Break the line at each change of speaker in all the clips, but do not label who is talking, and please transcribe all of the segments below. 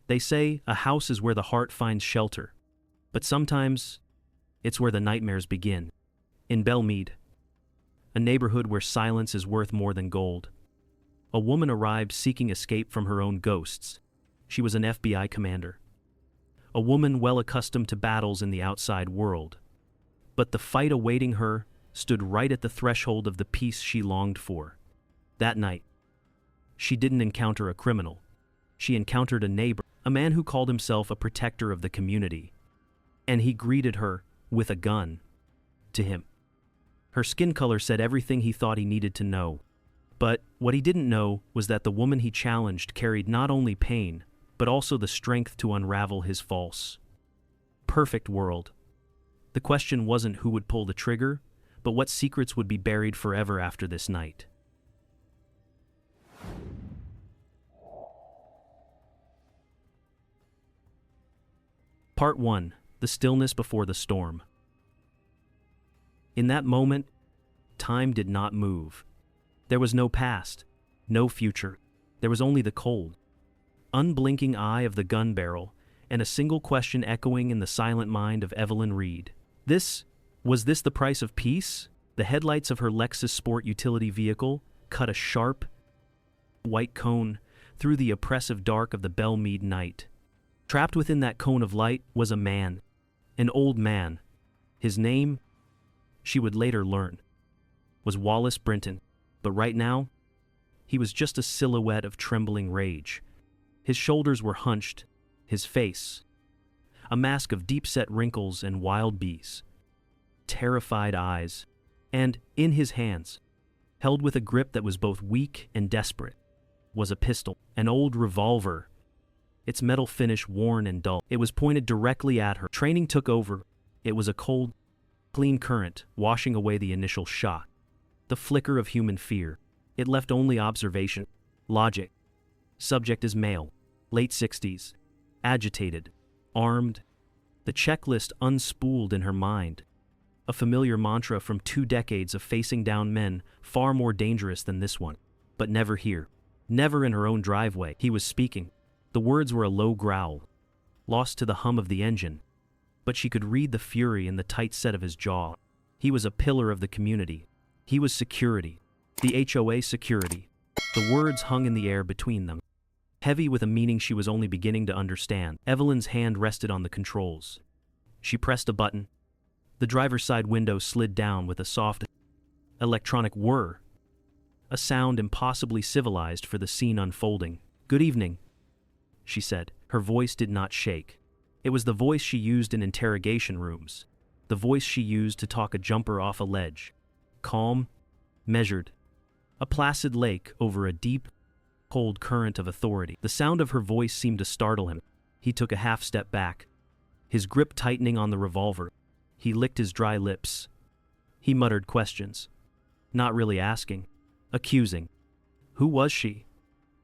They say a house is where the heart finds shelter, but sometimes it's where the nightmares begin. In Belmead, a neighborhood where silence is worth more than gold, a woman arrived seeking escape from her own ghosts. She was an FBI commander, a woman well accustomed to battles in the outside world. But the fight awaiting her stood right at the threshold of the peace she longed for. That night, she didn't encounter a criminal. She encountered a neighbor, a man who called himself a protector of the community. And he greeted her with a gun. To him, her skin color said everything he thought he needed to know. But what he didn't know was that the woman he challenged carried not only pain, but also the strength to unravel his false, perfect world. The question wasn't who would pull the trigger, but what secrets would be buried forever after this night. Part 1. The Stillness Before the Storm. In that moment, time did not move. There was no past, no future. There was only the cold, unblinking eye of the gun barrel, and a single question echoing in the silent mind of Evelyn Reed. Was this the price of peace? The headlights of her Lexus sport utility vehicle cut a sharp, white cone through the oppressive dark of the Belmead night. Trapped within that cone of light was a man, an old man. His name, she would later learn, was Wallace Brinton. But right now, he was just a silhouette of trembling rage. His shoulders were hunched, his face, a mask of deep-set wrinkles and wild bees, terrified eyes, and in his hands, held with a grip that was both weak and desperate, was a pistol, an old revolver, its metal finish worn and dull. It was pointed directly at her. Training took over. It was a cold, clean current, washing away the initial shock. The flicker of human fear. It left only observation, logic. Subject is male, late 60s, agitated, armed. The checklist unspooled in her mind. A familiar mantra from 2 decades of facing down men far more dangerous than this one. But never here. Never in her own driveway. He was speaking. The words were a low growl, lost to the hum of the engine. But she could read the fury in the tight set of his jaw. He was a pillar of the community. He was security. The HOA security. The words hung in the air between them, heavy with a meaning she was only beginning to understand. Evelyn's hand rested on the controls. She pressed a button. The driver's side window slid down with a soft, electronic whir, a sound impossibly civilized for the scene unfolding. "Good evening," she said. Her voice did not shake. It was the voice she used in interrogation rooms, the voice she used to talk a jumper off a ledge. Calm, measured, a placid lake over a deep, cold current of authority. The sound of her voice seemed to startle him. He took a half step back, his grip tightening on the revolver. He licked his dry lips. He muttered questions, not really asking, accusing. Who was she?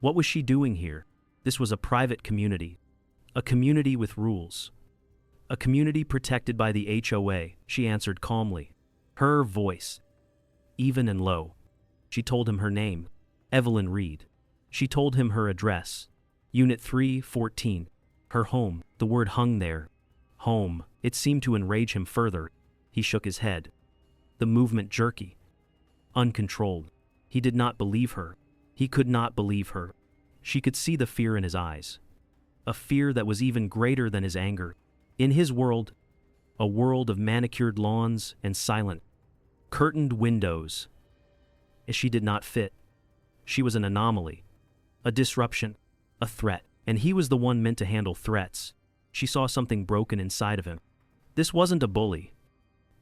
What was she doing here? This was a private community, a community with rules, a community protected by the HOA, she answered calmly. Her voice, even and low. She told him her name, Evelyn Reed. She told him her address, Unit 314, her home. The word hung there, home. It seemed to enrage him further. He shook his head. The movement jerky, uncontrolled. He did not believe her. He could not believe her. She could see the fear in his eyes, a fear that was even greater than his anger. In his world, a world of manicured lawns and silent, curtained windows. She did not fit. She was an anomaly, a disruption, a threat, and he was the one meant to handle threats. She saw something broken inside of him. This wasn't a bully.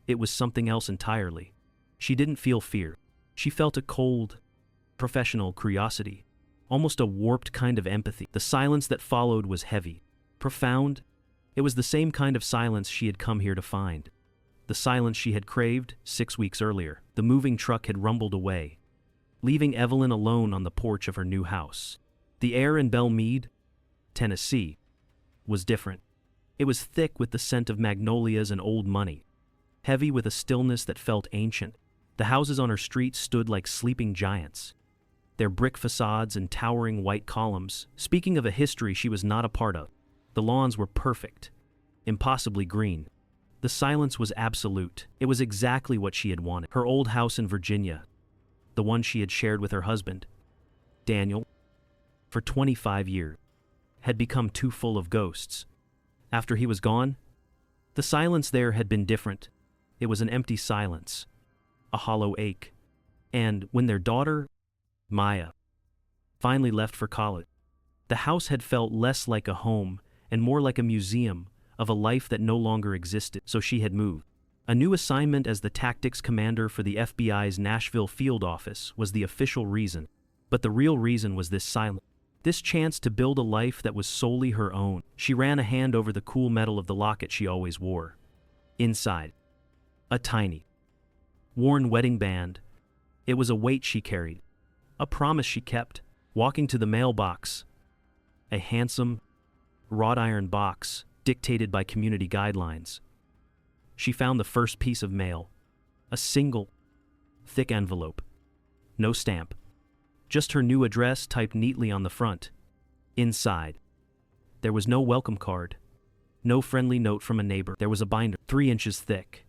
It was something else entirely. She didn't feel fear. She felt a cold, professional curiosity, almost a warped kind of empathy. The silence that followed was heavy, profound. It was the same kind of silence she had come here to find. The silence she had craved 6 weeks earlier. The moving truck had rumbled away, leaving Evelyn alone on the porch of her new house. The air in Belmead, Tennessee, was different. It was thick with the scent of magnolias and old money, heavy with a stillness that felt ancient. The houses on her street stood like sleeping giants, their brick facades and towering white columns, speaking of a history she was not a part of. The lawns were perfect, impossibly green. The silence was absolute. It was exactly what she had wanted. Her old house in Virginia, the one she had shared with her husband, Daniel, for 25 years, had become too full of ghosts. After he was gone, the silence there had been different. It was an empty silence, a hollow ache. And when their daughter, Maya, finally left for college, the house had felt less like a home and more like a museum of a life that no longer existed. So she had moved. A new assignment as the tactics commander for the FBI's Nashville field office was the official reason, but the real reason was this silence. This chance to build a life that was solely her own. She ran a hand over the cool metal of the locket she always wore. Inside, a tiny, worn wedding band. It was a weight she carried, a promise she kept. Walking to the mailbox, a handsome, wrought iron box dictated by community guidelines, she found the first piece of mail, a single, thick envelope. No stamp. Just her new address typed neatly on the front. Inside, there was no welcome card, no friendly note from a neighbor. There was a binder, 3 inches thick,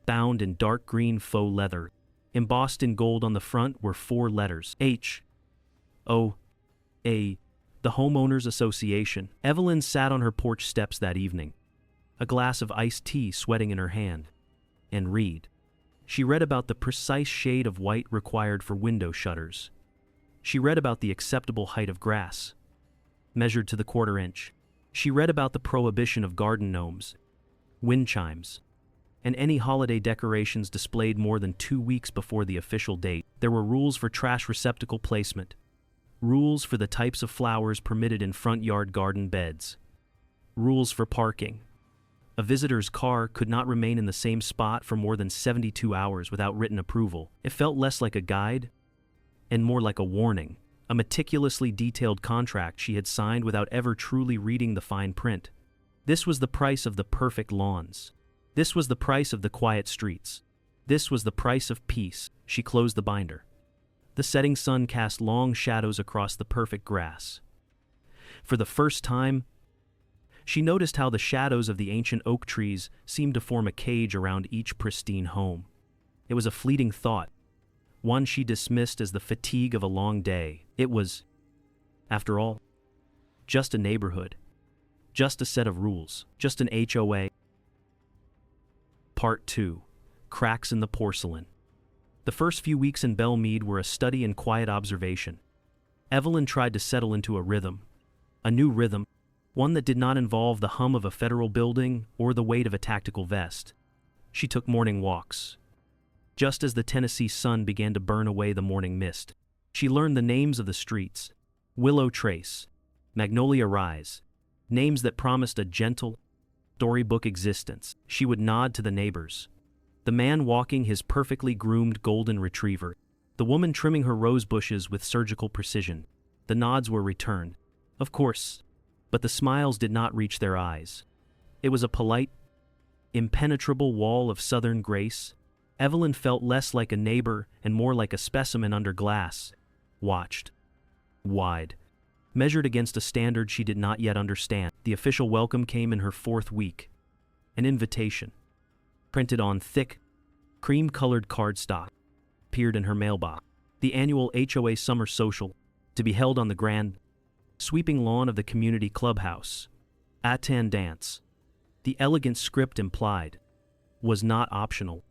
bound in dark green faux leather. Embossed in gold on the front were 4 letters, HOA, the Homeowners Association. Evelyn sat on her porch steps that evening, a glass of iced tea sweating in her hand, and read. She read about the precise shade of white required for window shutters. She read about the acceptable height of grass, measured to the 1/4 inch. She read about the prohibition of garden gnomes, wind chimes, and any holiday decorations displayed more than 2 weeks before the official date. There were rules for trash receptacle placement, rules for the types of flowers permitted in front yard garden beds, rules for parking. A visitor's car could not remain in the same spot for more than 72 hours without written approval. It felt less like a guide and more like a warning, a meticulously detailed contract she had signed without ever truly reading the fine print. This was the price of the perfect lawns. This was the price of the quiet streets. This was the price of peace. She closed the binder. The setting sun cast long shadows across the perfect grass. For the first time, she noticed how the shadows of the ancient oak trees seemed to form a cage around each pristine home. It was a fleeting thought, one she dismissed as the fatigue of a long day. It was, after all, just a neighborhood, just a set of rules, just an HOA. Part 2. Cracks in the Porcelain. The first few weeks in Belmead were a study in quiet observation. Evelyn tried to settle into a rhythm, a new rhythm, one that did not involve the hum of a federal building or the weight of a tactical vest. She took morning walks. Just as the Tennessee sun began to burn away the morning mist, she learned the names of the streets: Willow Trace, Magnolia Rise, names that promised a gentle, storybook existence. She would nod to the neighbors. The man walking his perfectly groomed golden retriever, the woman trimming her rose bushes with surgical precision. The nods were returned, of course, but the smiles did not reach their eyes. It was a polite, impenetrable wall of southern grace. Evelyn felt less like a neighbor and more like a specimen under glass, watched, wide, measured against a standard she did not yet understand. The official welcome came in her 4th week. An invitation, printed on thick, cream-colored cardstock, appeared in her mailbox. The annual HOA Summer Social, to be held on the grand, sweeping lawn of the community clubhouse. Attendance. The elegant script implied was not optional.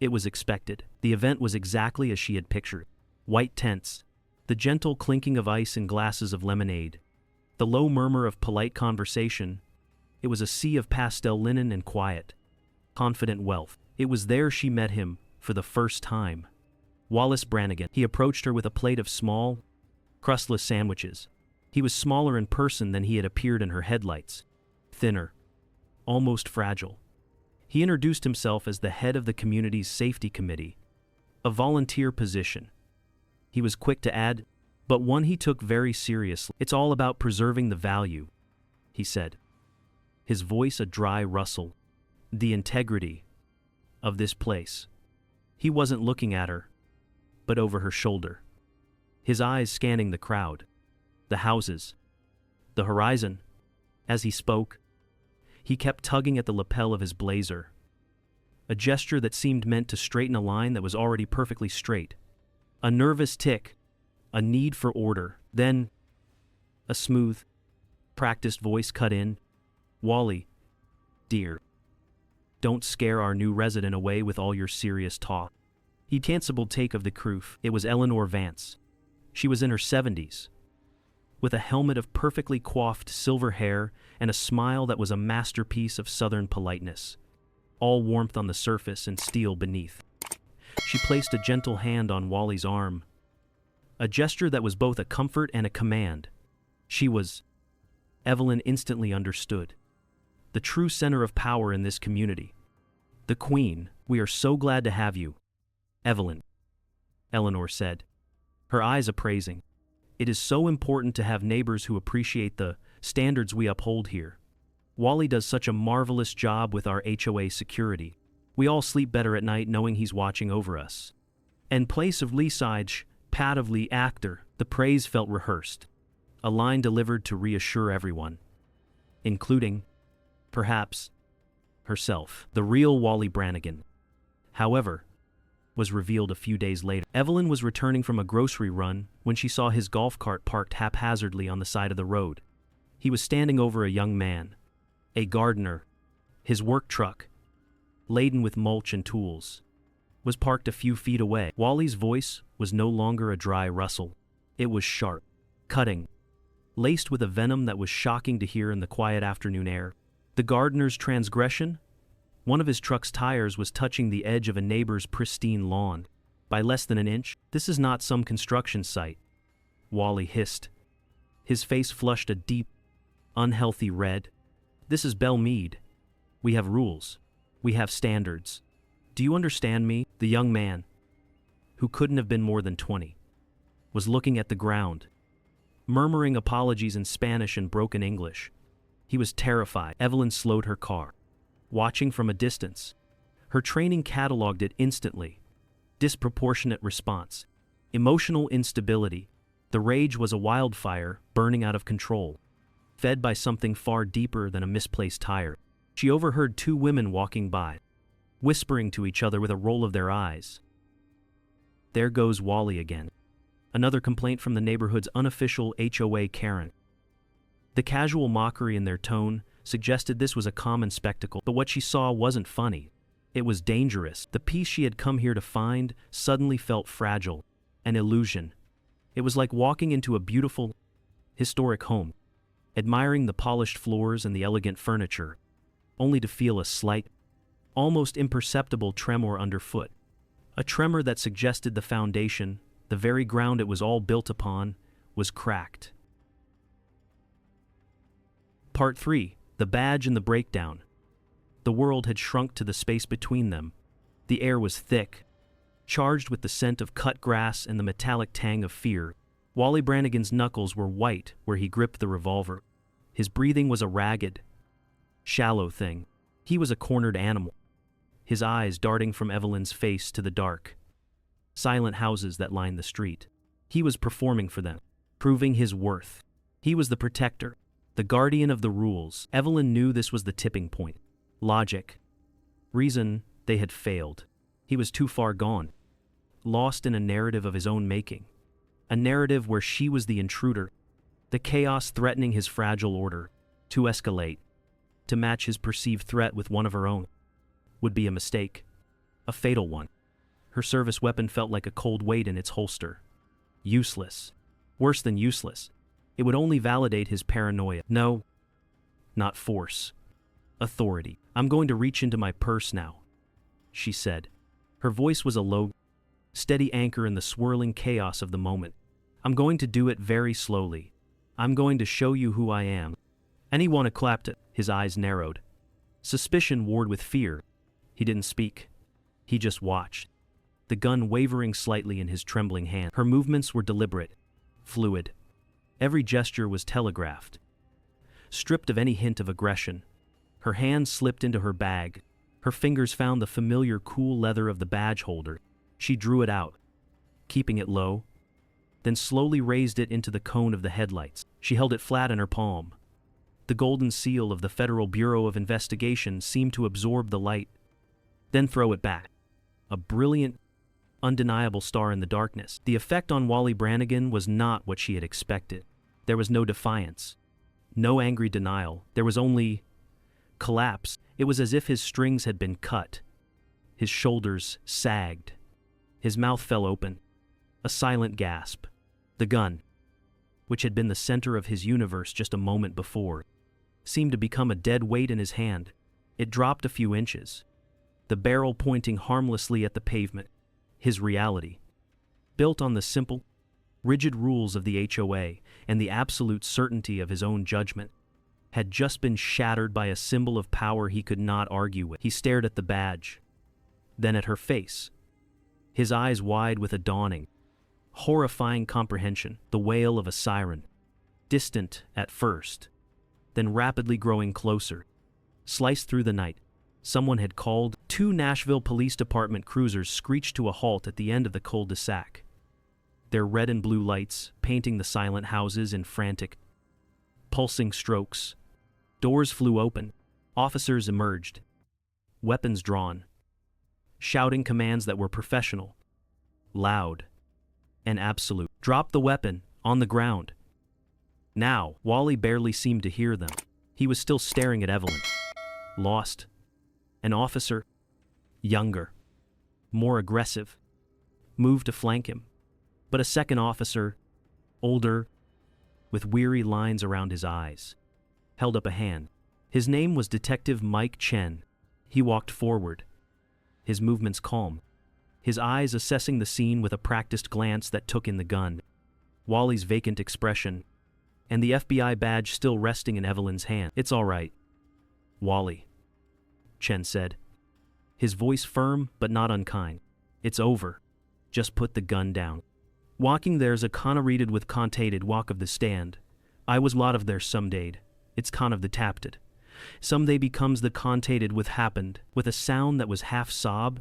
It was expected. The event was exactly as she had pictured. White tents, the gentle clinking of ice in glasses of lemonade, the low murmur of polite conversation. It was a sea of pastel linen and quiet, confident wealth. It was there she met him for the first time. Wallace Brinton. He approached her with a plate of small, crustless sandwiches. He was smaller in person than he had appeared in her headlights, thinner, almost fragile. He introduced himself as the head of the community's safety committee, a volunteer position. He was quick to add, but one he took very seriously. "It's all about preserving the value," he said, his voice a dry rustle. "The integrity of this place." He wasn't looking at her, but over her shoulder. his eyes scanning the crowd, the houses, the horizon. As he spoke, he kept tugging at the lapel of his blazer, a gesture that seemed meant to straighten a line that was already perfectly straight. A nervous tick, a need for order, then a smooth, practiced voice cut in. "Wally, dear, don't scare our new resident away with all your serious talk." He canceled take of the croof. It was Eleanor Vance. She was in her 70s, with a helmet of perfectly coiffed silver hair and a smile that was a masterpiece of southern politeness, all warmth on the surface and steel beneath. She placed a gentle hand on Wally's arm, a gesture that was both a comfort and a command. She was, Evelyn instantly understood, the true center of power in this community. "The Queen, we are so glad to have you, Evelyn," Eleanor said, her eyes appraising. "It is so important to have neighbors who appreciate the standards we uphold here. Wally does such a marvelous job with our HOA security. We all sleep better at night knowing he's watching over us." In place of Leaside, patively actor, the praise felt rehearsed, a line delivered to reassure everyone, including, perhaps, herself. The real Wally Brannigan, however, was revealed a few days later. Evelyn was returning from a grocery run when she saw his golf cart parked haphazardly on the side of the road. He was standing over a young man, a gardener. His work truck, laden with mulch and tools, was parked a few feet away. Wally's voice was no longer a dry rustle. It was sharp, cutting, laced with a venom that was shocking to hear in the quiet afternoon air. The gardener's transgression? One of his truck's tires was touching the edge of a neighbor's pristine lawn, by less than an inch. "This is not some construction site," Wally hissed. His face flushed a deep, unhealthy red. "This is Belle Mead. We have rules. We have standards. Do you understand me?" The young man, who couldn't have been more than 20, was looking at the ground, murmuring apologies in Spanish and broken English. He was terrified. Evelyn slowed her car, watching from a distance. Her training cataloged it instantly. Disproportionate response. Emotional instability. The rage was a wildfire burning out of control, fed by something far deeper than a misplaced tire. She overheard two women walking by, whispering to each other with a roll of their eyes. "There goes Wally again." Another complaint from the neighborhood's unofficial HOA Karen. The casual mockery in their tone suggested this was a common spectacle, but what she saw wasn't funny. It was dangerous. The peace she had come here to find suddenly felt fragile, an illusion. It was like walking into a beautiful, historic home, admiring the polished floors and the elegant furniture, only to feel a slight, almost imperceptible tremor underfoot. A tremor that suggested the foundation, the very ground it was all built upon, was cracked. Part 3. The Badge and the Breakdown. The world had shrunk to the space between them. The air was thick, charged with the scent of cut grass and the metallic tang of fear. Wally Brannigan's knuckles were white where he gripped the revolver. His breathing was a ragged, shallow thing. He was a cornered animal, his eyes darting from Evelyn's face to the dark, silent houses that lined the street. He was performing for them, proving his worth. He was the protector, the guardian of the rules. Evelyn knew this was the tipping point. Logic, reason, they had failed. He was too far gone, lost in a narrative of his own making. A narrative where she was the intruder, the chaos threatening his fragile order. To escalate, to match his perceived threat with one of her own, would be a mistake, a fatal one. Her service weapon felt like a cold weight in its holster. Useless. Worse than useless. It would only validate his paranoia. No, not force. Authority. "I'm going to reach into my purse now," she said. Her voice was a low, steady anchor in the swirling chaos of the moment. "I'm going to do it very slowly. I'm going to show you who I am." Anyone clapped it. His eyes narrowed. Suspicion warred with fear. He didn't speak. He just watched, the gun wavering slightly in his trembling hand. Her movements were deliberate, fluid. Every gesture was telegraphed, stripped of any hint of aggression. Her hand slipped into her bag. Her fingers found the familiar cool leather of the badge holder. She drew it out, keeping it low, then slowly raised it into the cone of the headlights. She held it flat in her palm. The golden seal of the Federal Bureau of Investigation seemed to absorb the light, then throw it back. A brilliant, undeniable star in the darkness. The effect on Wally Brannigan was not what she had expected. There was no defiance, no angry denial. There was only collapse. It was as if his strings had been cut. His shoulders sagged. His mouth fell open. A silent gasp. The gun, which had been the center of his universe just a moment before, seemed to become a dead weight in his hand. It dropped a few inches, the barrel pointing harmlessly at the pavement. His reality, built on the simple, rigid rules of the HOA and the absolute certainty of his own judgment, had just been shattered by a symbol of power he could not argue with. He stared at the badge, then at her face, his eyes wide with a dawning, horrifying comprehension, the wail of a siren, distant at first, then rapidly growing closer. Sliced through the night, someone had called. 2 Nashville Police Department cruisers screeched to a halt at the end of the cul-de-sac, their red and blue lights painting the silent houses in frantic, pulsing strokes. Doors flew open. Officers emerged, weapons drawn, shouting commands that were professional, loud, and absolute. Drop the weapon, on the ground. Now, Wally barely seemed to hear them. He was still staring at Evelyn, lost. An officer, younger, more aggressive, moved to flank him. But a second officer, older, with weary lines around his eyes, held up a hand. His name was Detective Mike Chen. He walked forward, his movements calm, his eyes assessing the scene with a practiced glance that took in the gun, Wally's vacant expression, and the FBI badge still resting in Evelyn's hand. "It's all right, Wally," Chen said, his voice firm but not unkind. "It's over. Just put the gun down." Walking there's a connorated with contated walk of the stand. I was lot of there someday. It's con of the tapted. Someday becomes the contated with happened, with a sound that was half sob,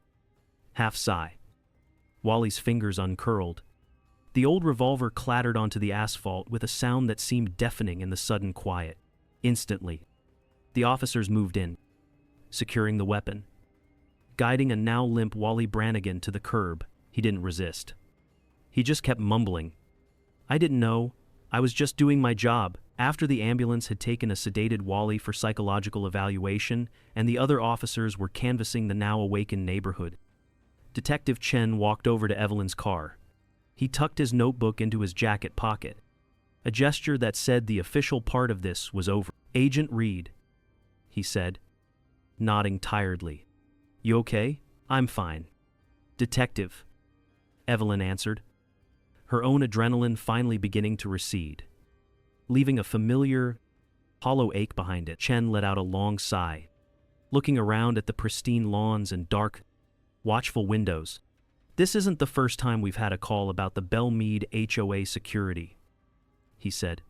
half sigh. Wally's fingers uncurled. The old revolver clattered onto the asphalt with a sound that seemed deafening in the sudden quiet. Instantly, the officers moved in, securing the weapon. Guiding a now limp Wally Brannigan to the curb, he didn't resist. He just kept mumbling, "I didn't know. I was just doing my job." After the ambulance had taken a sedated Wally for psychological evaluation and the other officers were canvassing the now awakened neighborhood, Detective Chen walked over to Evelyn's car. He tucked his notebook into his jacket pocket, a gesture that said the official part of this was over. "Agent Reed," he said, nodding tiredly. "You okay?" "I'm fine, Detective," Evelyn answered, her own adrenaline finally beginning to recede, leaving a familiar, hollow ache behind it. Chen let out a long sigh, looking around at the pristine lawns and dark, watchful windows. "This isn't the first time we've had a call about the Belmead HOA security," he said,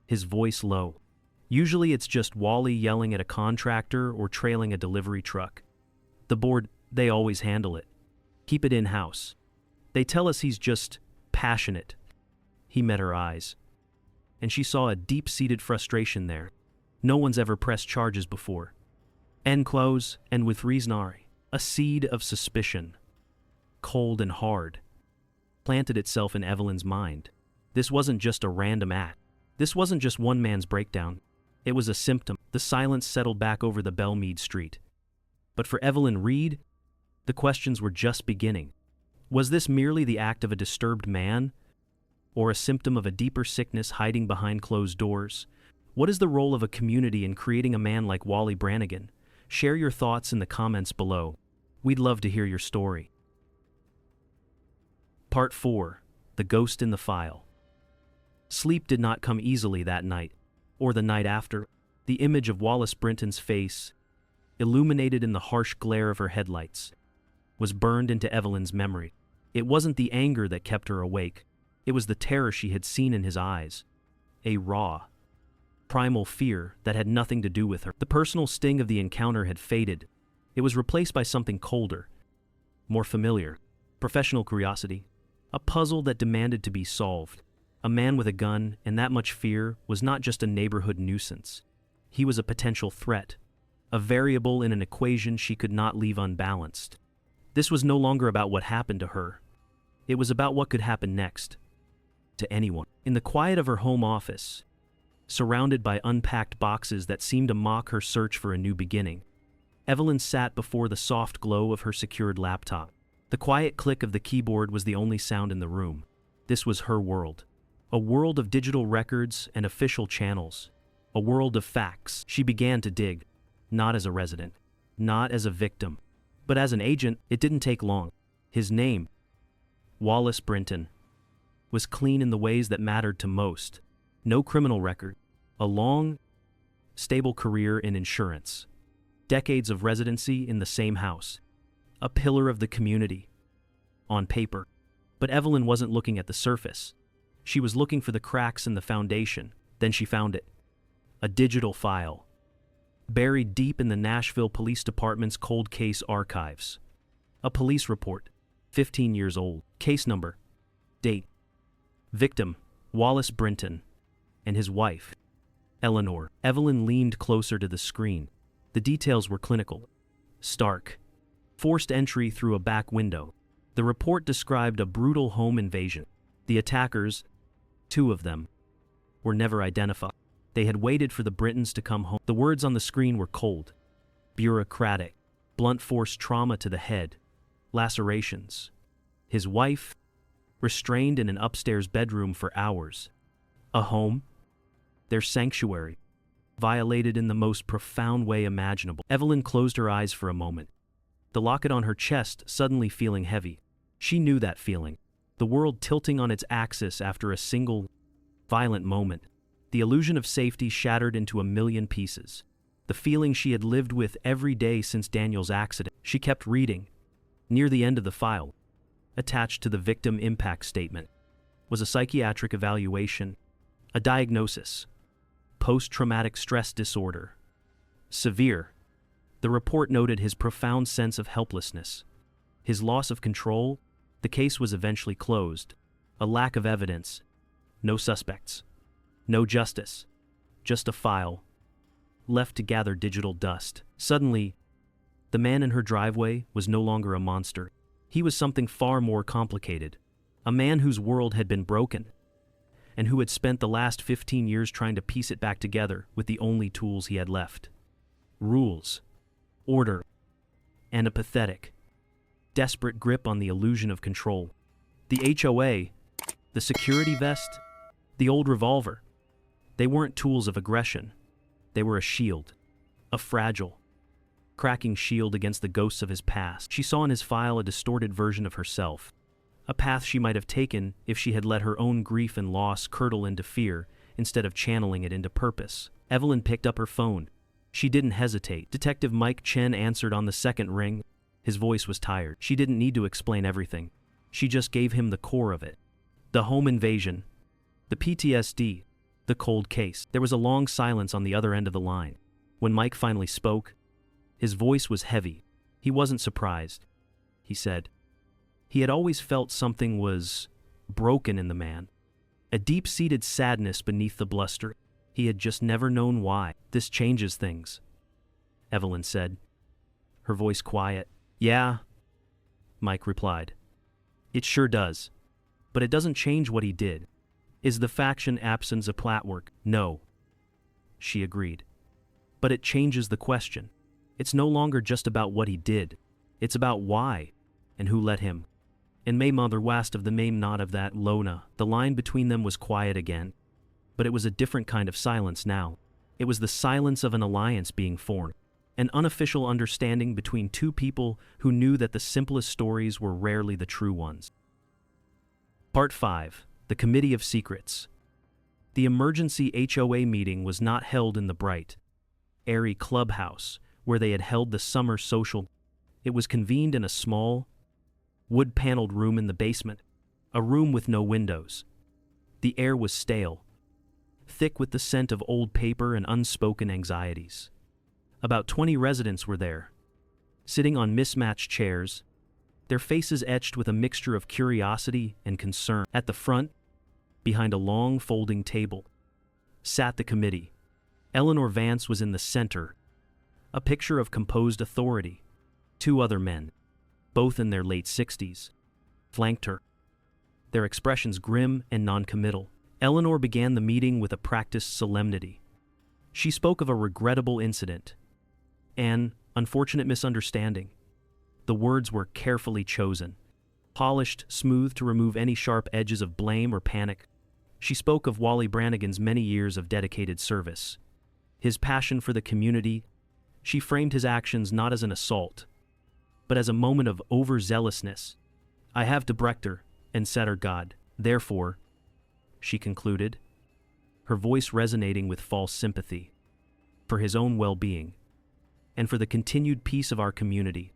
his voice low. "Usually it's just Wally yelling at a contractor or trailing a delivery truck. The board, they always handle it. Keep it in-house. They tell us he's just passionate." He met her eyes, and she saw a deep-seated frustration there. No one's ever pressed charges before. End close, and with reasonary. A seed of suspicion, cold and hard, planted itself in Evelyn's mind. This wasn't just a random act. This wasn't just one man's breakdown. It was a symptom. The silence settled back over the Belmead street. But for Evelyn Reed, the questions were just beginning. Was this merely the act of a disturbed man, or a symptom of a deeper sickness hiding behind closed doors? What is the role of a community in creating a man like Wally Brannigan? Share your thoughts in the comments below. We'd love to hear your story. Part 4. The Ghost in the File. Sleep did not come easily that night, or the night after. The image of Wallace Brinton's face, illuminated in the harsh glare of her headlights, was burned into Evelyn's memory. It wasn't the anger that kept her awake. It was the terror she had seen in his eyes. A raw, primal fear that had nothing to do with her. The personal sting of the encounter had faded. It was replaced by something colder, more familiar. Professional curiosity. A puzzle that demanded to be solved. A man with a gun and that much fear was not just a neighborhood nuisance. He was a potential threat, a variable in an equation she could not leave unbalanced. This was no longer about what happened to her. It was about what could happen next. To anyone. In the quiet of her home office, surrounded by unpacked boxes that seemed to mock her search for a new beginning, Evelyn sat before the soft glow of her secured laptop. The quiet click of the keyboard was the only sound in the room. This was her world. A world of digital records and official channels. A world of facts. She began to dig. Not as a resident. Not as a victim. But as an agent. It didn't take long. His name, Wallace Brinton, was clean in the ways that mattered to most. No criminal record. A long, stable career in insurance. Decades of residency in the same house. A pillar of the community. On paper. But Evelyn wasn't looking at the surface. She was looking for the cracks in the foundation. Then she found it. A digital file. Buried deep in the Nashville Police Department's cold case archives. A police report. 15 years old. Case number. Date. Victim, Wallace Brinton. And his wife, Eleanor. Evelyn leaned closer to the screen. The details were clinical. Stark. Forced entry through a back window. The report described a brutal home invasion. The attackers, 2 of them, were never identified. They had waited for the Brintons to come home. The words on the screen were cold. Bureaucratic. Blunt force trauma to the head. Lacerations. His wife, restrained in an upstairs bedroom for hours. A home, their sanctuary, violated in the most profound way imaginable. Evelyn closed her eyes for a moment. The locket on her chest suddenly feeling heavy. She knew that feeling. The world tilting on its axis after a single, violent moment. The illusion of safety shattered into a million pieces. The feeling she had lived with every day since Daniel's accident. She kept reading. Near the end of the file, attached to the victim impact statement, was a psychiatric evaluation, a diagnosis, post-traumatic stress disorder. Severe. The report noted his profound sense of helplessness, his loss of control. The case was eventually closed. A lack of evidence. No suspects. No justice. Just a file, left to gather digital dust. Suddenly, the man in her driveway was no longer a monster. He was something far more complicated. A man whose world had been broken, and who had spent the last 15 years trying to piece it back together with the only tools he had left. Rules, order, and a pathetic, desperate grip on the illusion of control. The HOA, the security vest, the old revolver. They weren't tools of aggression. They were a shield, a fragile, cracking shield against the ghosts of his past. She saw in his file a distorted version of herself, a path she might have taken if she had let her own grief and loss curdle into fear instead of channeling it into purpose. Evelyn picked up her phone. She didn't hesitate. Detective Mike Chen answered on the second ring. His voice was tired. She didn't need to explain everything. She just gave him the core of it. The home invasion, the PTSD, the cold case. There was a long silence on the other end of the line. When Mike finally spoke, his voice was heavy. He wasn't surprised. He said, he had always felt something was broken in the man. A deep-seated sadness beneath the bluster. He had just never known why. This changes things, Evelyn said, her voice quiet. Yeah, Mike replied. It sure does. But it doesn't change what he did. Is the faction absence a platwork? No, she agreed. But it changes the question. It's no longer just about what he did. It's about why and who let him. In May Mother West of the Main Knot of that Lona, the line between them was quiet again. But it was a different kind of silence now. It was the silence of an alliance being formed. An unofficial understanding between two people who knew that the simplest stories were rarely the true ones. Part 5. The Committee of Secrets. The emergency HOA meeting was not held in the bright, airy clubhouse where they had held the summer social. It was convened in a small, wood-paneled room in the basement, a room with no windows. The air was stale, thick with the scent of old paper and unspoken anxieties. About 20 residents were there, sitting on mismatched chairs, their faces etched with a mixture of curiosity and concern. At the front, behind a long folding table, sat the committee. Eleanor Vance was in the center, a picture of composed authority. Two other men, both in their late 60s, flanked her, their expressions grim and noncommittal. Eleanor began the meeting with a practiced solemnity. She spoke of a regrettable incident, an unfortunate misunderstanding. The words were carefully chosen, polished smooth to remove any sharp edges of blame or panic. She spoke of Wally Brannigan's many years of dedicated service, his passion for the community. She framed his actions not as an assault, but as a moment of overzealousness. "I have Debrector and Setter God, therefore," she concluded, her voice resonating with false sympathy, "for his own well-being, and for the continued peace of our community.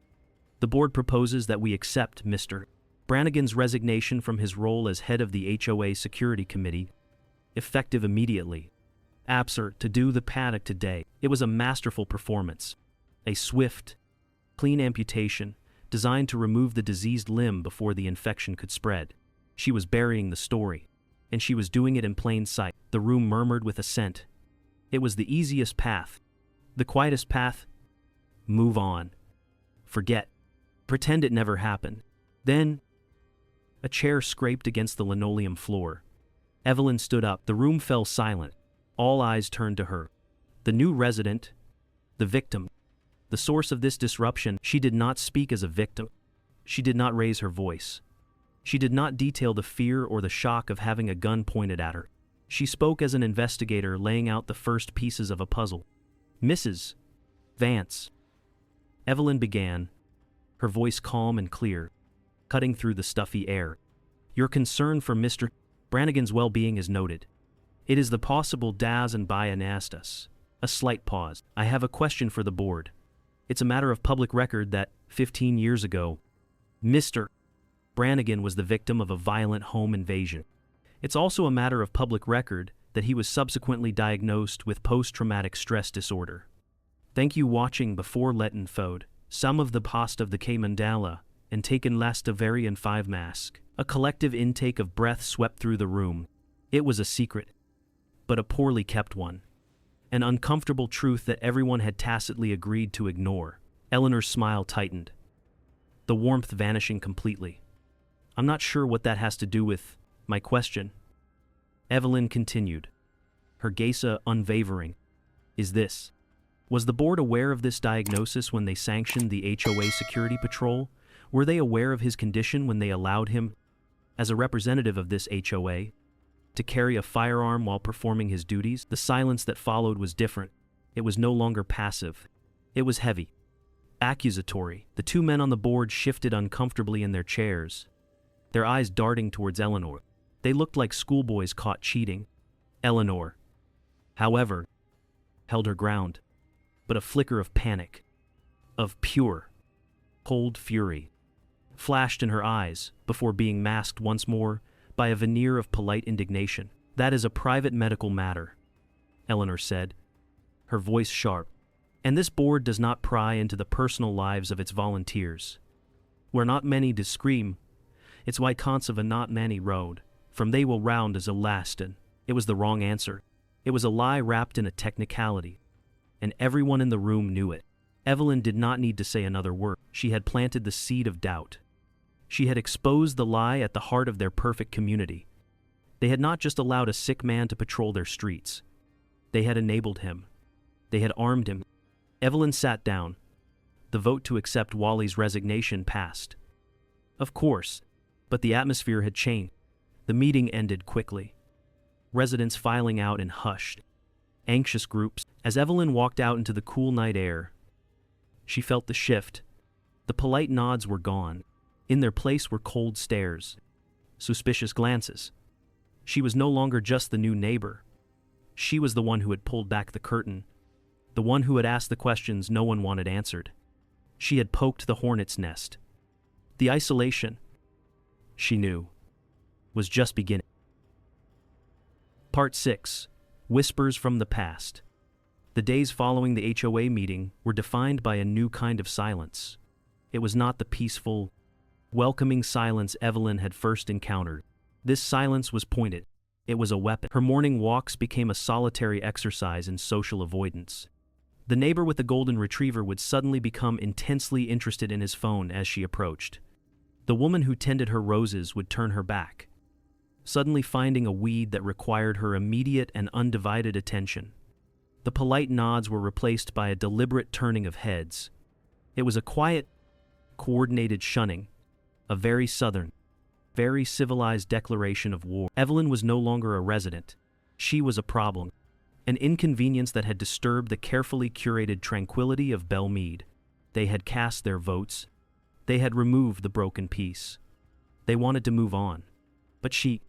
The board proposes that we accept Mr. Brannigan's resignation from his role as head of the HOA Security Committee, effective immediately. Absur to do the paddock today." It was a masterful performance, a swift, clean amputation designed to remove the diseased limb before the infection could spread. She was burying the story, and she was doing it in plain sight. The room murmured with assent. It was the easiest path, the quietest path. Move on. Forget. Pretend it never happened. Then, a chair scraped against the linoleum floor. Evelyn stood up. The room fell silent. All eyes turned to her. The new resident, the victim, the source of this disruption. She did not speak as a victim. She did not raise her voice. She did not detail the fear or the shock of having a gun pointed at her. She spoke as an investigator laying out the first pieces of a puzzle. "Mrs. Vance," Evelyn began, her voice calm and clear, cutting through the stuffy air. "Your concern for Mr. Brannigan's well-being is noted. It is the possible das and bianastas." A slight pause. "I have a question for the board. It's a matter of public record that, 15 years ago, Mr. Brannigan was the victim of a violent home invasion. It's also a matter of public record that he was subsequently diagnosed with post-traumatic stress disorder. Thank you watching before Letten Fode. Some of the past of the K Mandala, and taken last a Varian 5 mask." A collective intake of breath swept through the room. It was a secret, but a poorly kept one. An uncomfortable truth that everyone had tacitly agreed to ignore. Eleanor's smile tightened, the warmth vanishing completely. "I'm not sure what that has to do with my question," Evelyn continued, her gaze unwavering. Was the board aware of this diagnosis when they sanctioned the HOA security patrol? Were they aware of his condition when they allowed him, as a representative of this HOA, to carry a firearm while performing his duties? The silence that followed was different. It was no longer passive. It was heavy, accusatory. The two men on the board shifted uncomfortably in their chairs, their eyes darting towards Eleanor. They looked like schoolboys caught cheating. Eleanor, however, held her ground, but a flicker of panic, of pure, cold fury, flashed in her eyes before being masked once more by a veneer of polite indignation. "That is a private medical matter," Eleanor said, her voice sharp. "And this board does not pry into the personal lives of its volunteers. Where not many to scream, it's why Conserva not many road, from they will round as elastin." It was the wrong answer. It was a lie wrapped in a technicality, and everyone in the room knew it. Evelyn did not need to say another word. She had planted the seed of doubt. She had exposed the lie at the heart of their perfect community. They had not just allowed a sick man to patrol their streets. They had enabled him. They had armed him. Evelyn sat down. The vote to accept Wally's resignation passed. Of course, but the atmosphere had changed. The meeting ended quickly, residents filing out in hushed, anxious groups. As Evelyn walked out into the cool night air, she felt the shift. The polite nods were gone. In their place were cold stares, suspicious glances. She was no longer just the new neighbor. She was the one who had pulled back the curtain, the one who had asked the questions no one wanted answered. She had poked the hornet's nest. The isolation, she knew, was just beginning. Part 6. Whispers from the Past. The days following the HOA meeting were defined by a new kind of silence. It was not the peaceful, welcoming silence Evelyn had first encountered. This silence was pointed. It was a weapon. Her morning walks became a solitary exercise in social avoidance. The neighbor with the golden retriever would suddenly become intensely interested in his phone as she approached. The woman who tended her roses would turn her back, suddenly finding a weed that required her immediate and undivided attention. The polite nods were replaced by a deliberate turning of heads. It was a quiet, coordinated shunning, a very southern, very civilized declaration of war. Evelyn was no longer a resident. She was a problem, an inconvenience that had disturbed the carefully curated tranquility of Belmead. They had cast their votes. They had removed the broken piece. They wanted to move on. But she,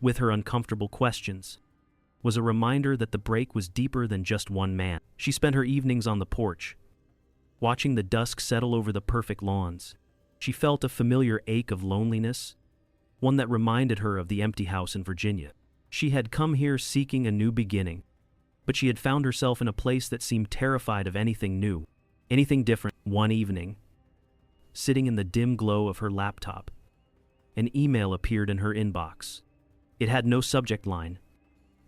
with her uncomfortable questions, was a reminder that the break was deeper than just one man. She spent her evenings on the porch, watching the dusk settle over the perfect lawns. She felt a familiar ache of loneliness, one that reminded her of the empty house in Virginia. She had come here seeking a new beginning, but she had found herself in a place that seemed terrified of anything new, anything different. One evening, sitting in the dim glow of her laptop, an email appeared in her inbox. It had no subject line.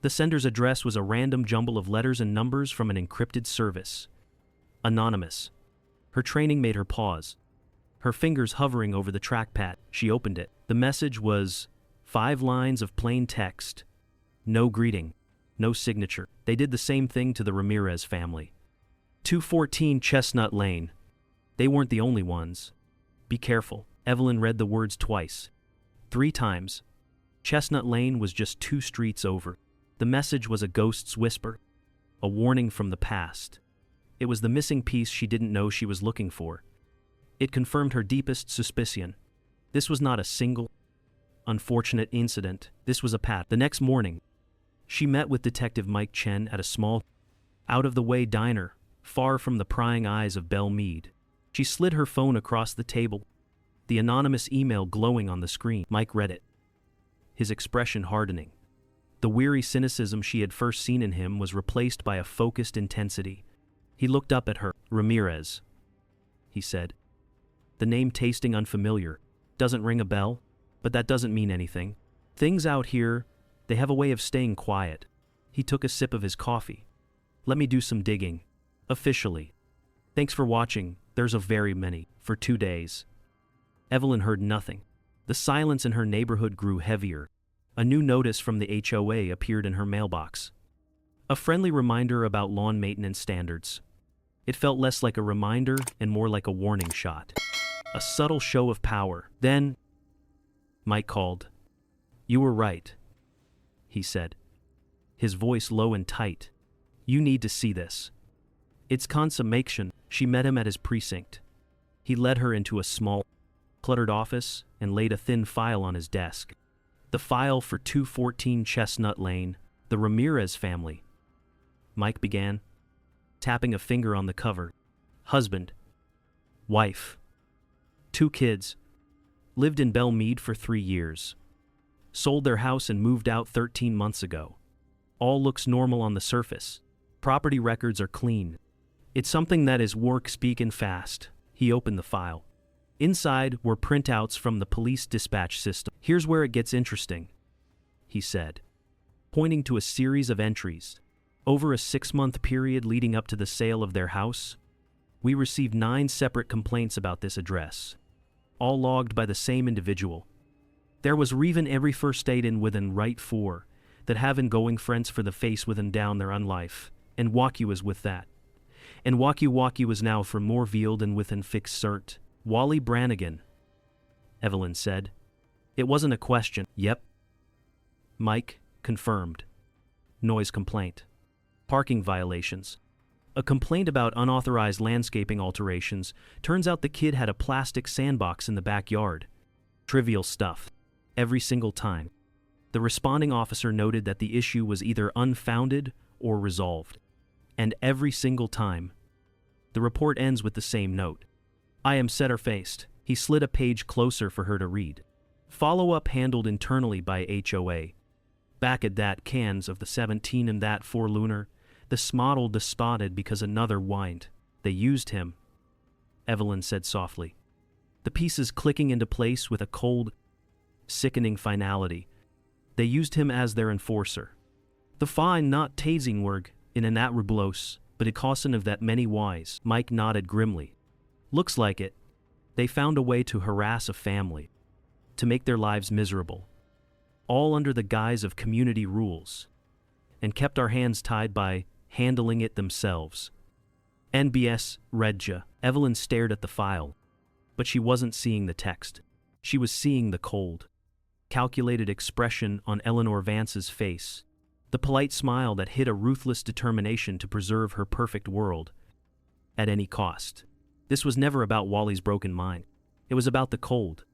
The sender's address was a random jumble of letters and numbers from an encrypted service. Anonymous. Her training made her pause, her fingers hovering over the trackpad. She opened it. The message was 5 lines of plain text. No greeting, no signature. They did the same thing to the Ramirez family. 214 Chestnut Lane. They weren't the only ones. Be careful. Evelyn read the words twice. 3 times. Chestnut Lane was just 2 streets over. The message was a ghost's whisper, a warning from the past. It was the missing piece she didn't know she was looking for. It confirmed her deepest suspicion. This was not a single, unfortunate incident. This was a pattern. The next morning, she met with Detective Mike Chen at a small, out-of-the-way diner, far from the prying eyes of Belmead. She slid her phone across the table, the anonymous email glowing on the screen. Mike read it, his expression hardening. The weary cynicism she had first seen in him was replaced by a focused intensity. He looked up at her. Ramirez, he said. The name tasting unfamiliar. Doesn't ring a bell, but that doesn't mean anything. Things out here, they have a way of staying quiet. He took a sip of his coffee. Let me do some digging. Officially. Thanks for watching. There's a very many. For 2 days. Evelyn heard nothing. The silence in her neighborhood grew heavier. A new notice from the HOA appeared in her mailbox. A friendly reminder about lawn maintenance standards. It felt less like a reminder and more like a warning shot. A subtle show of power. Then, Mike called. You were right, he said, his voice low and tight. You need to see this. It's consummation. She met him at his precinct. He led her into a small, cluttered office and laid a thin file on his desk. The file for 214 Chestnut Lane, the Ramirez family. Mike began, tapping a finger on the cover. Husband, wife, 2 kids, lived in Belmead for 3 years. Sold their house and moved out 13 months ago. All looks normal on the surface. Property records are clean. It's something that is work speaking fast. He opened the file. Inside were printouts from the police dispatch system. Here's where it gets interesting, he said, pointing to a series of entries. Over a 6-month period leading up to the sale of their house, we received 9 separate complaints about this address, all logged by the same individual. There was even every first date in within right 4 that haven't going friends for the face within down their unlife, and Waku was with that. And Waku was now for more veiled and within fixed cert. Wally Brannigan, Evelyn said. It wasn't a question. Yep. Mike confirmed. Noise complaint. Parking violations. A complaint about unauthorized landscaping alterations. Turns out the kid had a plastic sandbox in the backyard. Trivial stuff. Every single time. The responding officer noted that the issue was either unfounded or resolved. And every single time. The report ends with the same note. I am setter-faced. He slid a page closer for her to read. Follow-up handled internally by HOA. Back at that cans of the 17 and that 4 lunar, the smottled the spotted because another whined. They used him, Evelyn said softly. the pieces clicking into place with a cold, sickening finality. They used him as their enforcer. The fine not tasing work in an atriblos, but a caution of that many wise. Mike nodded grimly. Looks like it. They found a way to harass a family, to make their lives miserable, all under the guise of community rules, and kept our hands tied by handling it themselves. NBS Redja. Evelyn stared at the file, but she wasn't seeing the text. She was seeing the cold, calculated expression on Eleanor Vance's face, the polite smile that hid a ruthless determination to preserve her perfect world at any cost. This was never about Wally's broken mind. It was about the cold,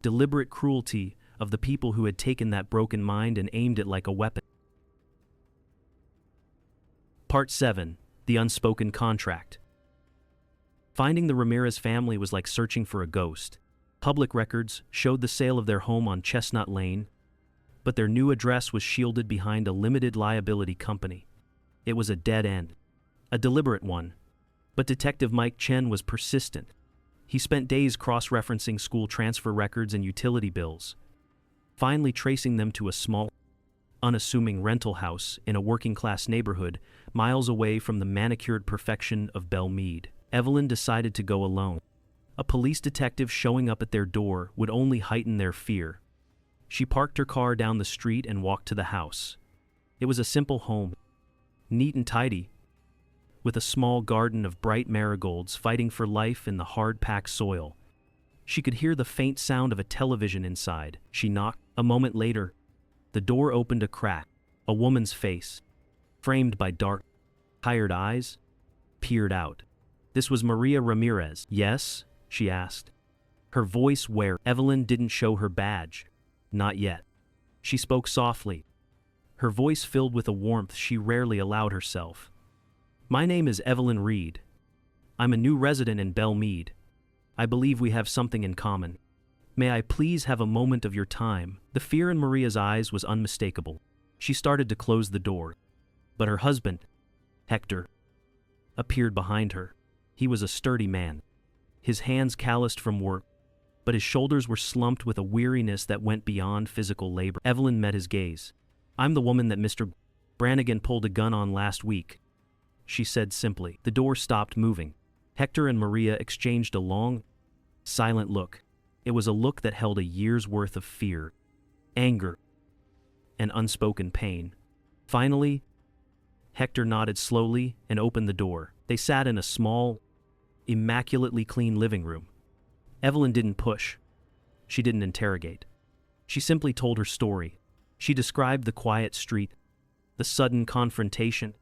deliberate cruelty of the people who had taken that broken mind and aimed it like a weapon. Part 7. The Unspoken Contract. Finding the Ramirez family was like searching for a ghost. Public records showed the sale of their home on Chestnut Lane, but their new address was shielded behind a limited liability company. It was a dead end, a deliberate one. But Detective Mike Chen was persistent. He spent days cross-referencing school transfer records and utility bills, finally tracing them to a small, unassuming rental house in a working-class neighborhood miles away from the manicured perfection of Belle Meade. Evelyn decided to go alone. A police detective showing up at their door would only heighten their fear. She parked her car down the street and walked to the house. It was a simple home, neat and tidy, with a small garden of bright marigolds fighting for life in the hard-packed soil. She could hear the faint sound of a television inside. She knocked. A moment later, the door opened a crack. A woman's face, framed by dark, tired eyes, peered out. This was Maria Ramirez. Yes? She asked. Her voice where Evelyn didn't show her badge. Not yet. She spoke softly, her voice filled with a warmth she rarely allowed herself. My name is Evelyn Reed. I'm a new resident in Belle Meade. I believe we have something in common. May I please have a moment of your time? The fear in Maria's eyes was unmistakable. She started to close the door, but her husband, Hector, appeared behind her. He was a sturdy man, his hands calloused from work, but his shoulders were slumped with a weariness that went beyond physical labor. Evelyn met his gaze. I'm the woman that Mr. Brannigan pulled a gun on last week, she said simply. The door stopped moving. Hector and Maria exchanged a long, silent look. It was a look that held a year's worth of fear, anger, and unspoken pain. Finally, Hector nodded slowly and opened the door. They sat in a small, immaculately clean living room. Evelyn didn't push. She didn't interrogate. She simply told her story. She described the quiet street, the sudden confrontation,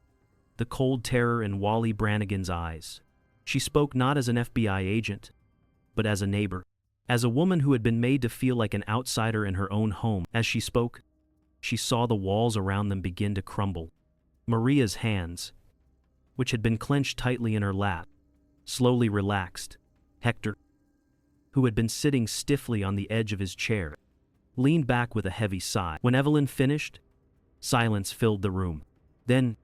the cold terror in Wally Brannigan's eyes. She spoke not as an FBI agent, but as a neighbor, as a woman who had been made to feel like an outsider in her own home. As she spoke, she saw the walls around them begin to crumble. Maria's hands, which had been clenched tightly in her lap, slowly relaxed. Hector, who had been sitting stiffly on the edge of his chair, leaned back with a heavy sigh. When Evelyn finished, silence filled the room. Then,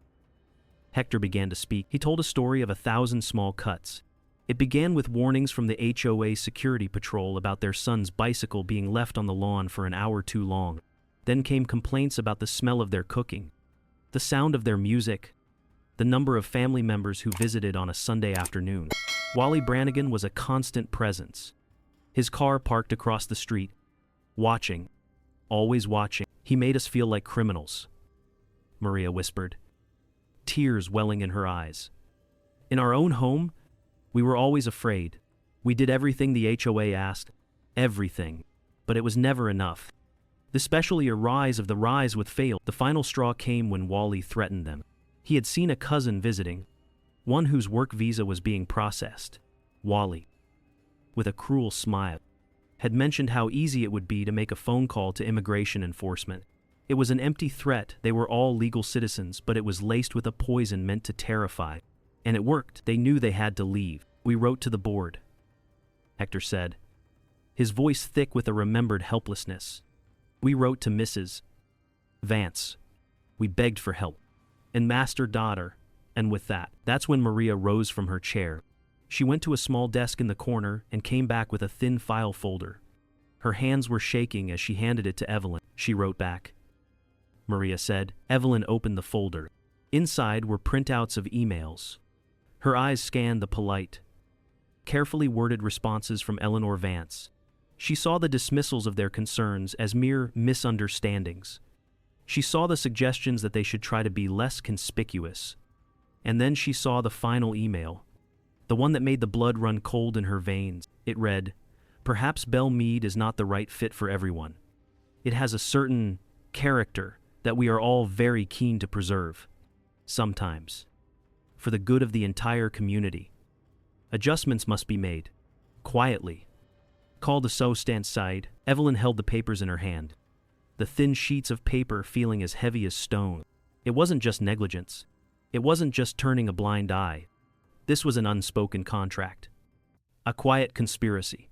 Hector began to speak. He told a story of 1,000 small cuts. It began with warnings from the HOA security patrol about their son's bicycle being left on the lawn for an hour too long. Then came complaints about the smell of their cooking, the sound of their music, the number of family members who visited on a Sunday afternoon. Wally Brannigan was a constant presence. His car parked across the street, watching, always watching. He made us feel like criminals, Maria whispered, tears welling in her eyes. In our own home, we were always afraid. We did everything the HOA asked, everything, but it was never enough. Especially a rise of the rise with fail. The final straw came when Wally threatened them. He had seen a cousin visiting, one whose work visa was being processed. Wally, with a cruel smile, had mentioned how easy it would be to make a phone call to immigration enforcement. It was an empty threat. They were all legal citizens, but it was laced with a poison meant to terrify. And it worked. They knew they had to leave. We wrote to the board, Hector said, his voice thick with a remembered helplessness. We wrote to Mrs. Vance. We begged for help. And master-daughter. And with that, that's when Maria rose from her chair. She went to a small desk in the corner and came back with a thin file folder. Her hands were shaking as she handed it to Evelyn. She wrote back. Maria said. Evelyn opened the folder. Inside were printouts of emails. Her eyes scanned the polite, carefully worded responses from Eleanor Vance. She saw the dismissals of their concerns as mere misunderstandings. She saw the suggestions that they should try to be less conspicuous. And then she saw the final email, the one that made the blood run cold in her veins. It read, "Perhaps Belle Meade is not the right fit for everyone. It has a certain character that we are all very keen to preserve. Sometimes, for the good of the entire community. Adjustments must be made, quietly." Called a so stand side, Evelyn held the papers in her hand, the thin sheets of paper feeling as heavy as stone. It wasn't just negligence. It wasn't just turning a blind eye. This was an unspoken contract. A quiet conspiracy.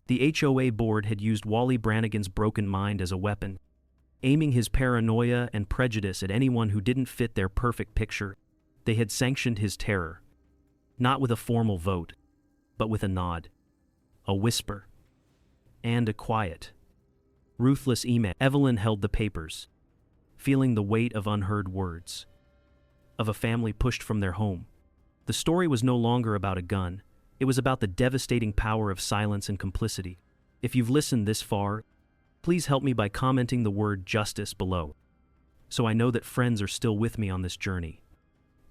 The HOA board had used Wally Brannigan's broken mind as a weapon, aiming his paranoia and prejudice at anyone who didn't fit their perfect picture. They had sanctioned his terror, not with a formal vote, but with a nod, a whisper, and a quiet, ruthless email. Evelyn held the papers, feeling the weight of unheard words, of a family pushed from their home. The story was no longer about a gun. It was about the devastating power of silence and complicity. If you've listened this far, please help me by commenting the word justice below, so I know that friends are still with me on this journey.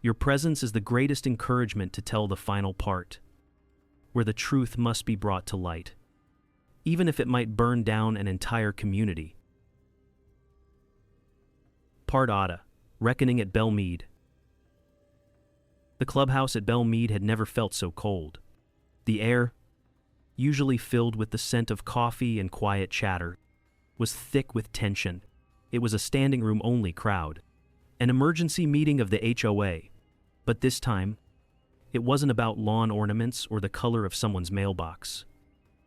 Your presence is the greatest encouragement to tell the final part, where the truth must be brought to light, even if it might burn down an entire community. Part Auda, Reckoning at Belle Meade. The clubhouse at Belle Meade had never felt so cold. The air, usually filled with the scent of coffee and quiet chatter, was thick with tension. It was a standing room only crowd, an emergency meeting of the HOA, but this time, it wasn't about lawn ornaments or the color of someone's mailbox.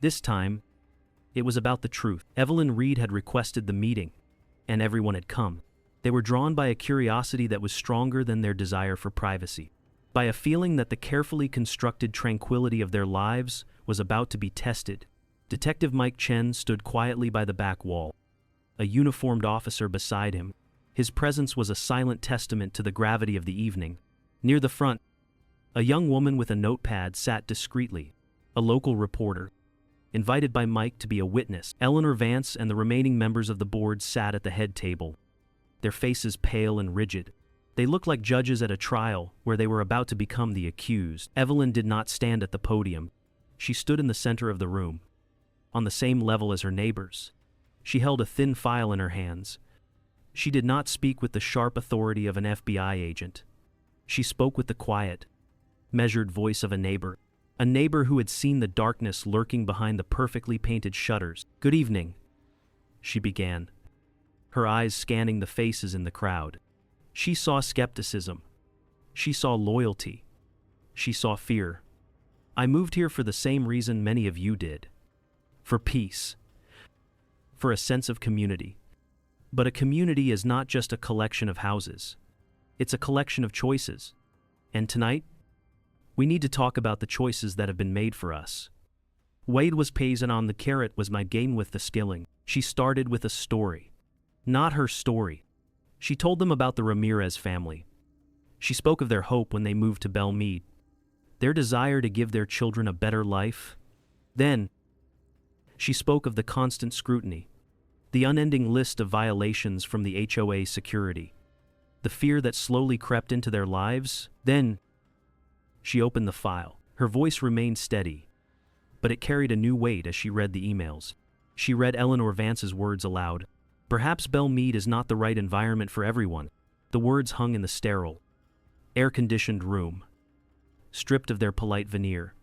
This time, it was about the truth. Evelyn Reed had requested the meeting, and everyone had come. They were drawn by a curiosity that was stronger than their desire for privacy, by a feeling that the carefully constructed tranquility of their lives was about to be tested. Detective Mike Chen stood quietly by the back wall, a uniformed officer beside him. His presence was a silent testament to the gravity of the evening. Near the front, a young woman with a notepad sat discreetly, a local reporter, invited by Mike to be a witness. Eleanor Vance and the remaining members of the board sat at the head table, their faces pale and rigid. They looked like judges at a trial where they were about to become the accused. Evelyn did not stand at the podium. She stood in the center of the room, on the same level as her neighbors. She held a thin file in her hands. She did not speak with the sharp authority of an FBI agent. She spoke with the quiet, measured voice of a neighbor who had seen the darkness lurking behind the perfectly painted shutters. "Good evening," she began, her eyes scanning the faces in the crowd. She saw skepticism. She saw loyalty. She saw fear. "I moved here for the same reason many of you did. For peace. For a sense of community. But a community is not just a collection of houses. It's a collection of choices. And tonight, we need to talk about the choices that have been made for us." Wade was paysan on the carrot was my game with the skilling. She started with a story. Not her story. She told them about the Ramirez family. She spoke of their hope when they moved to Belle Meade, their desire to give their children a better life. Then, she spoke of the constant scrutiny, the unending list of violations from the HOA security, the fear that slowly crept into their lives. Then, she opened the file. Her voice remained steady, but it carried a new weight as she read the emails. She read Eleanor Vance's words aloud. "Perhaps Belle Meade is not the right environment for everyone." The words hung in the sterile, air-conditioned room, stripped of their polite veneer,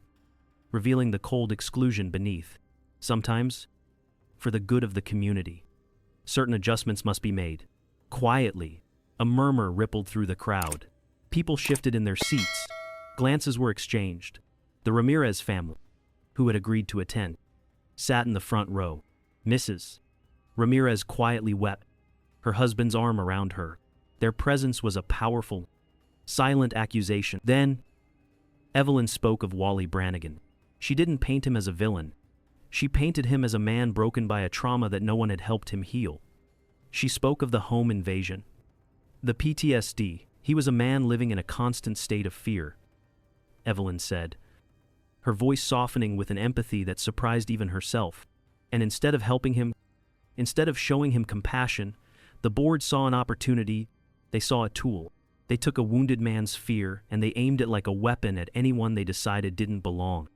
revealing the cold exclusion beneath. Sometimes, for the good of the community, certain adjustments must be made. Quietly, a murmur rippled through the crowd. People shifted in their seats. Glances were exchanged. The Ramirez family, who had agreed to attend, sat in the front row. Mrs. Ramirez quietly wept, her husband's arm around her. Their presence was a powerful, silent accusation. Then, Evelyn spoke of Wally Brannigan. She didn't paint him as a villain. She painted him as a man broken by a trauma that no one had helped him heal. She spoke of the home invasion. The PTSD. He was a man living in a constant state of fear, Evelyn said, her voice softening with an empathy that surprised even herself. And instead of helping him, instead of showing him compassion, the board saw an opportunity. They saw a tool. They took a wounded man's fear and they aimed it like a weapon at anyone they decided didn't belong.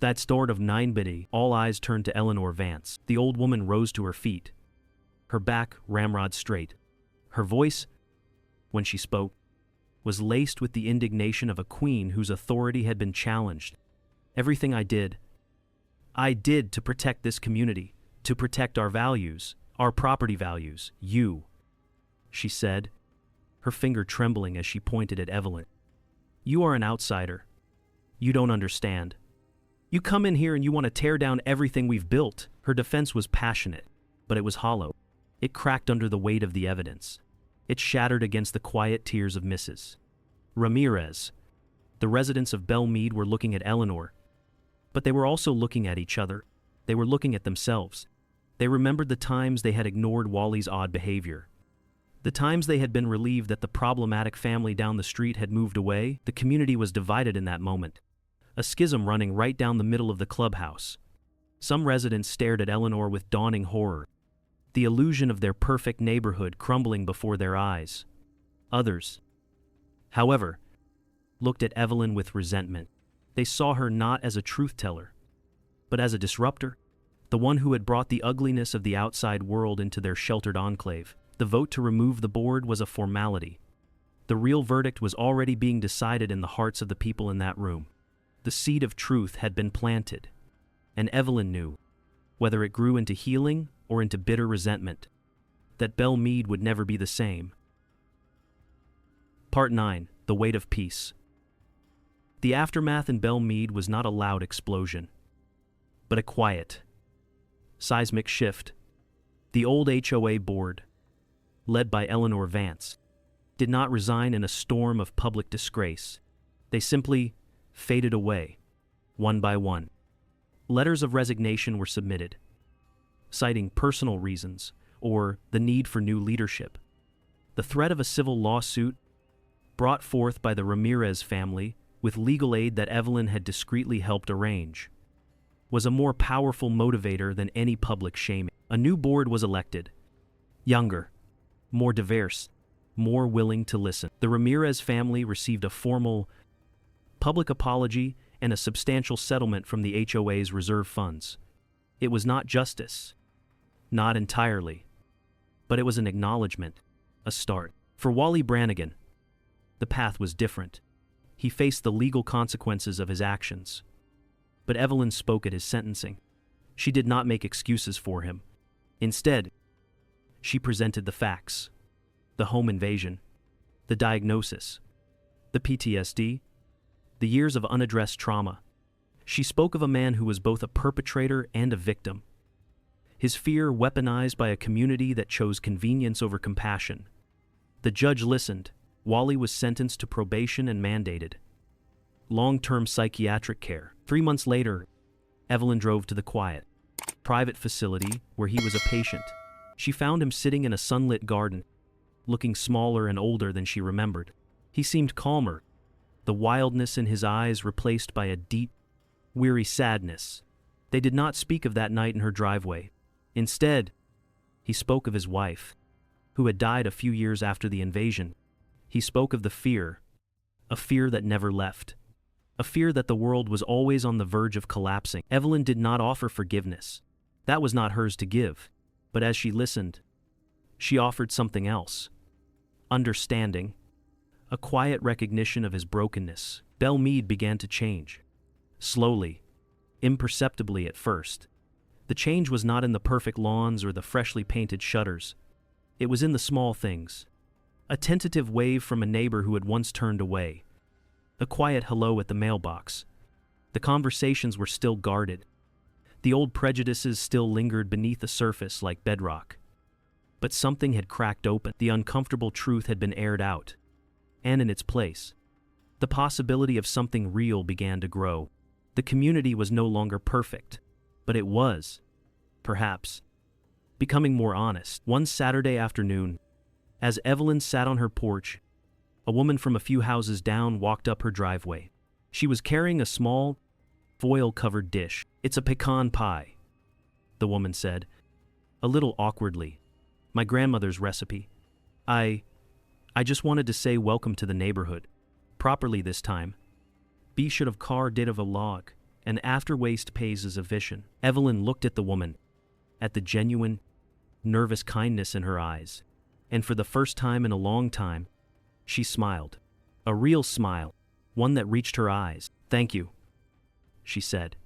That start of 9-biddy, all eyes turned to Eleanor Vance. The old woman rose to her feet, her back ramrod straight. Her voice, when she spoke, was laced with the indignation of a queen whose authority had been challenged. Everything I did to protect this community, to protect our values, our property values, she said, her finger trembling as she pointed at Evelyn. You are an outsider. You don't understand. You come in here and you want to tear down everything we've built. Her defense was passionate, but it was hollow. It cracked under the weight of the evidence. It shattered against the quiet tears of Mrs. Ramirez. The residents of Belle Meade were looking at Eleanor, but they were also looking at each other. They were looking at themselves. They remembered the times they had ignored Wally's odd behavior. The times they had been relieved that the problematic family down the street had moved away. The community was divided in that moment, a schism running right down the middle of the clubhouse. Some residents stared at Eleanor with dawning horror, the illusion of their perfect neighborhood crumbling before their eyes. Others, however, looked at Evelyn with resentment. They saw her not as a truth-teller, but as a disruptor, the one who had brought the ugliness of the outside world into their sheltered enclave. The vote to remove the board was a formality. The real verdict was already being decided in the hearts of the people in that room. The seed of truth had been planted, and Evelyn knew, whether it grew into healing or into bitter resentment, that Belle Meade would never be the same. Part 9. The Weight of Peace. The aftermath in Belle Meade was not a loud explosion, but a quiet, seismic shift. The old HOA board, led by Eleanor Vance, did not resign in a storm of public disgrace. They simply faded away, one by one. Letters of resignation were submitted, citing personal reasons or the need for new leadership. The threat of a civil lawsuit, brought forth by the Ramirez family with legal aid that Evelyn had discreetly helped arrange, was a more powerful motivator than any public shaming. A new board was elected, younger, more diverse, more willing to listen. The Ramirez family received a formal public apology and a substantial settlement from the HOA's reserve funds. It was not justice, not entirely, but it was an acknowledgement, a start. For Wally Brannigan, the path was different. He faced the legal consequences of his actions. But Evelyn spoke at his sentencing. She did not make excuses for him. Instead, she presented the facts, the home invasion, the diagnosis, the PTSD, the years of unaddressed trauma. She spoke of a man who was both a perpetrator and a victim. His fear weaponized by a community that chose convenience over compassion. The judge listened. Wally was sentenced to probation and mandated long-term psychiatric care. 3 months later, Evelyn drove to the quiet, private facility where he was a patient. She found him sitting in a sunlit garden, looking smaller and older than she remembered. He seemed calmer, the wildness in his eyes replaced by a deep, weary sadness. They did not speak of that night in her driveway. Instead, he spoke of his wife, who had died a few years after the invasion. He spoke of the fear, a fear that never left, a fear that the world was always on the verge of collapsing. Evelyn did not offer forgiveness. That was not hers to give. But as she listened, she offered something else. Understanding, a quiet recognition of his brokenness. Belle Meade began to change. Slowly, imperceptibly at first. The change was not in the perfect lawns or the freshly painted shutters. It was in the small things. A tentative wave from a neighbor who had once turned away. A quiet hello at the mailbox. The conversations were still guarded. The old prejudices still lingered beneath the surface like bedrock. But something had cracked open. The uncomfortable truth had been aired out. And in its place, The possibility of something real began to grow. The community was no longer perfect, but it was, perhaps, becoming more honest. One Saturday afternoon, as Evelyn sat on her porch, a woman from a few houses down walked up her driveway. She was carrying a small, foil-covered dish. "It's a pecan pie," the woman said, a little awkwardly. "My grandmother's recipe. I just wanted to say welcome to the neighborhood. Properly this time. B should have carved it of a log, and after waste pays as a vision." Evelyn looked at the woman, at the genuine, nervous kindness in her eyes, and for the first time in a long time, she smiled. A real smile, one that reached her eyes. "Thank you," she said.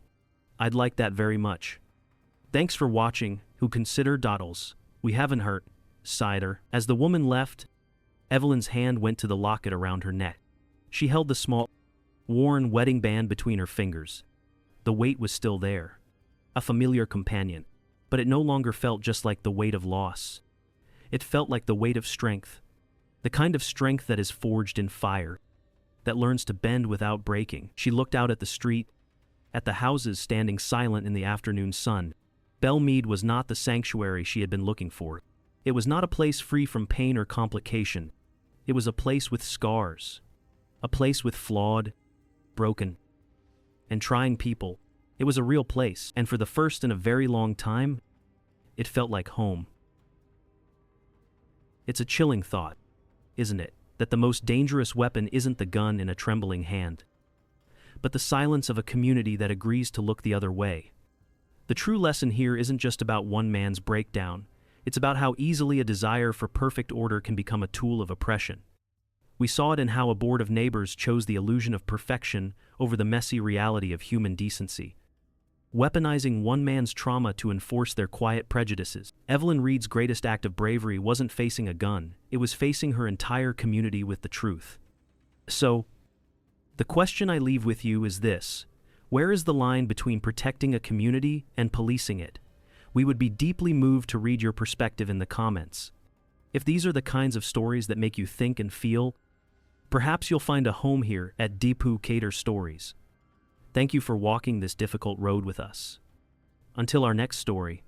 "I'd like that very much. Thanks for watching, who consider doddles. We haven't hurt," sighed her. As the woman left, Evelyn's hand went to the locket around her neck. She held the small, worn wedding band between her fingers. The weight was still there, a familiar companion, but it no longer felt just like the weight of loss. It felt like the weight of strength, the kind of strength that is forged in fire, that learns to bend without breaking. She looked out at the street, at the houses standing silent in the afternoon sun. Belmead was not the sanctuary she had been looking for. It was not a place free from pain or complication. It was a place with scars, a place with flawed, broken, and trying people. It was a real place, and for the first in a very long time, it felt like home. It's a chilling thought, isn't it, that the most dangerous weapon isn't the gun in a trembling hand, but the silence of a community that agrees to look the other way. The true lesson here isn't just about one man's breakdown. It's about how easily a desire for perfect order can become a tool of oppression. We saw it in how a board of neighbors chose the illusion of perfection over the messy reality of human decency, weaponizing one man's trauma to enforce their quiet prejudices. Evelyn Reed's greatest act of bravery wasn't facing a gun, it was facing her entire community with the truth. So, the question I leave with you is this: where is the line between protecting a community and policing it? We would be deeply moved to read your perspective in the comments. If these are the kinds of stories that make you think and feel, perhaps you'll find a home here at Deepu Cater Stories. Thank you for walking this difficult road with us. Until our next story.